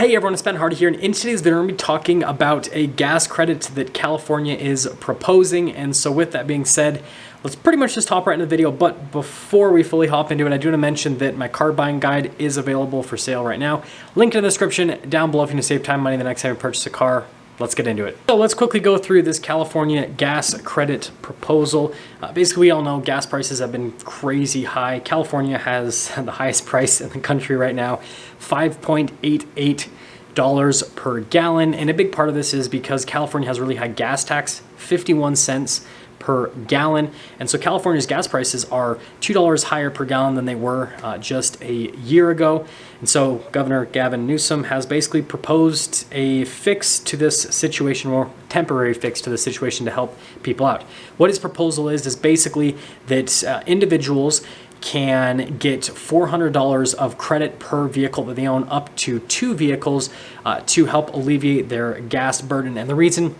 Hey everyone, it's Ben Hardy here, and in today's video we're going to be talking about a gas credit that California is proposing. And so with that being said, let's pretty much just hop right into the video. But before we fully hop into it, I do want to mention that my car buying guide is available for sale right now. Link in the description down below if you want to save time, money the next time you purchase a car. Let's get into it. So let's quickly go through this California gas credit proposal. Basically, we all know gas prices have been crazy high. California has the highest price in the country right now, $5.88 per gallon. And a big part of this is because California has a really high gas tax, 51 cents per gallon. And so California's gas prices are $2 higher per gallon than they were just a year ago. And so Governor Gavin Newsom has basically proposed a fix to this situation, or temporary fix to the situation to help people out. What his proposal is basically that individuals can get $400 of credit per vehicle that they own, up to 2 vehicles, to help alleviate their gas burden. And the reason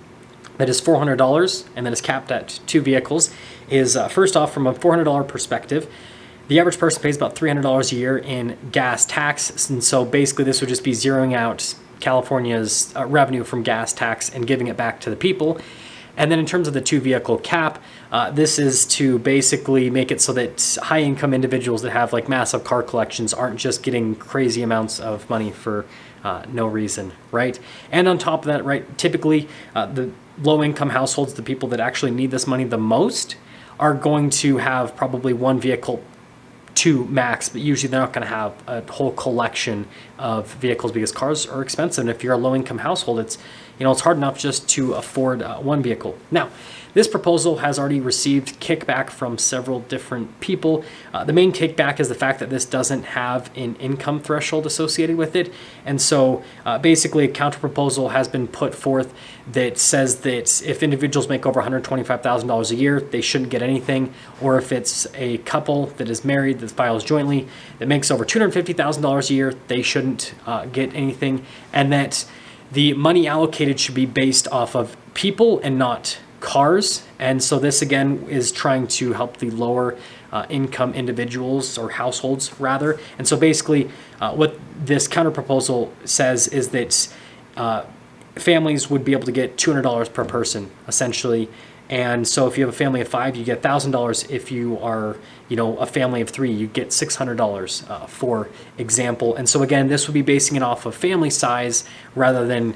that is $400 and that is capped at 2 vehicles is first off, from a $400 perspective, the average person pays about $300 a year in gas tax. And so basically this would just be zeroing out California's revenue from gas tax and giving it back to the people. And then in terms of the 2 vehicle cap, this is to basically make it so that high income individuals that have like massive car collections aren't just getting crazy amounts of money for no reason, right? And on top of that, right, typically the low income households, the people that actually need this money the most, are going to have probably 1 vehicle, 2 max, but usually they're not going to have a whole collection of vehicles because cars are expensive. And if you're a low income household, it's hard enough just to afford 1 vehicle. Now, this proposal has already received kickback from several different people. The main kickback is the fact that this doesn't have an income threshold associated with it. And so basically a counter proposal has been put forth that says that if individuals make over $125,000 a year, they shouldn't get anything. Or if it's a couple that is married that files jointly that makes over $250,000 a year, they shouldn't get anything. And that the money allocated should be based off of people and not cars. And so this again is trying to help the lower income individuals, or households rather. And so basically what this counter proposal says is that families would be able to get $200 per person essentially. And so if you have a family of 5, you get $1,000. If you are, a family of 3, you get $600, for example. And so again, this would be basing it off of family size rather than,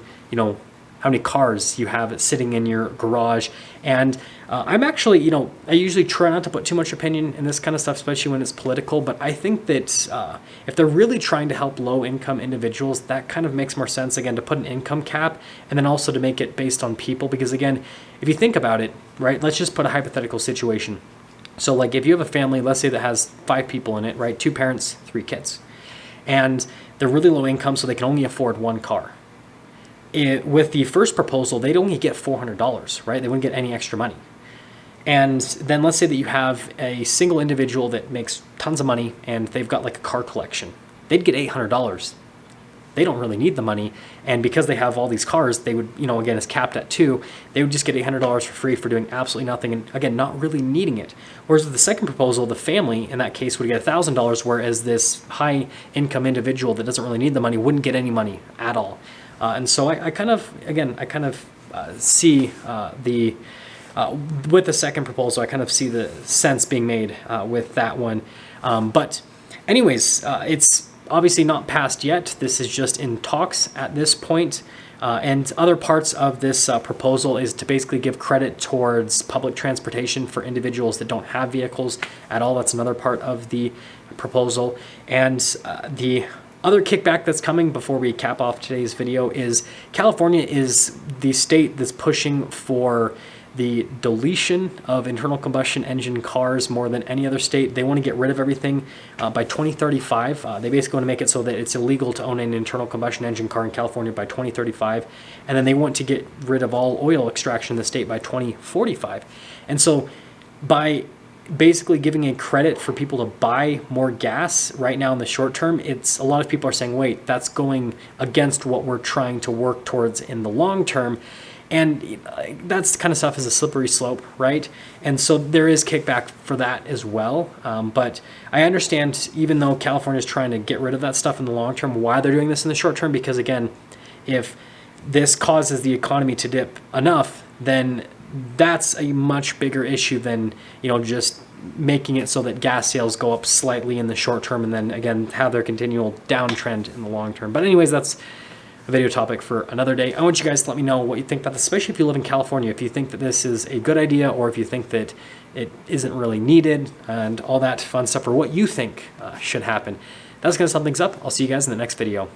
how many cars you have sitting in your garage. And I'm actually, I usually try not to put too much opinion in this kind of stuff, especially when it's political. But I think that if they're really trying to help low income individuals, that kind of makes more sense, again, to put an income cap and then also to make it based on people. Because again, if you think about it, right, let's just put a hypothetical situation. So like if you have a family, let's say that has 5 people in it, right, 2 parents, 3 kids, and they're really low income, so they can only afford 1 car. With the first proposal, they'd only get $400, right? They wouldn't get any extra money. And then let's say that you have a single individual that makes tons of money and they've got like a car collection. They'd get $800. They don't really need the money. And because they have all these cars, they would, again, it's capped at 2, they would just get $800 for free for doing absolutely nothing. And again, not really needing it. Whereas with the second proposal, the family in that case would get $1,000, whereas this high income individual that doesn't really need the money wouldn't get any money at all. And so I kind of see with the second proposal, I kind of see the sense being made with that one. But anyways, it's obviously not passed yet. This is just in talks at this point. And other parts of this proposal is to basically give credit towards public transportation for individuals that don't have vehicles at all. That's another part of the proposal. And the other kickback that's coming before we cap off today's video is California is the state that's pushing for the deletion of internal combustion engine cars more than any other state. They want to get rid of everything by 2035. They basically want to make it so that it's illegal to own an internal combustion engine car in California by 2035. And then they want to get rid of all oil extraction in the state by 2045. And so by basically giving a credit for people to buy more gas right now in the short term, it's a lot of people are saying, wait, that's going against what we're trying to work towards in the long term. And that's kind of stuff is a slippery slope, right? And so there is kickback for that as well. But I understand, even though California is trying to get rid of that stuff in the long term, why they're doing this in the short term. Because again, if this causes the economy to dip enough, then that's a much bigger issue than, just making it so that gas sales go up slightly in the short term and then again have their continual downtrend in the long term. But anyways, that's a video topic for another day. I want you guys to let me know what you think about this, especially if you live in California, if you think that this is a good idea or if you think that it isn't really needed and all that fun stuff, or what you think should happen. That's going to sum things up. I'll see you guys in the next video.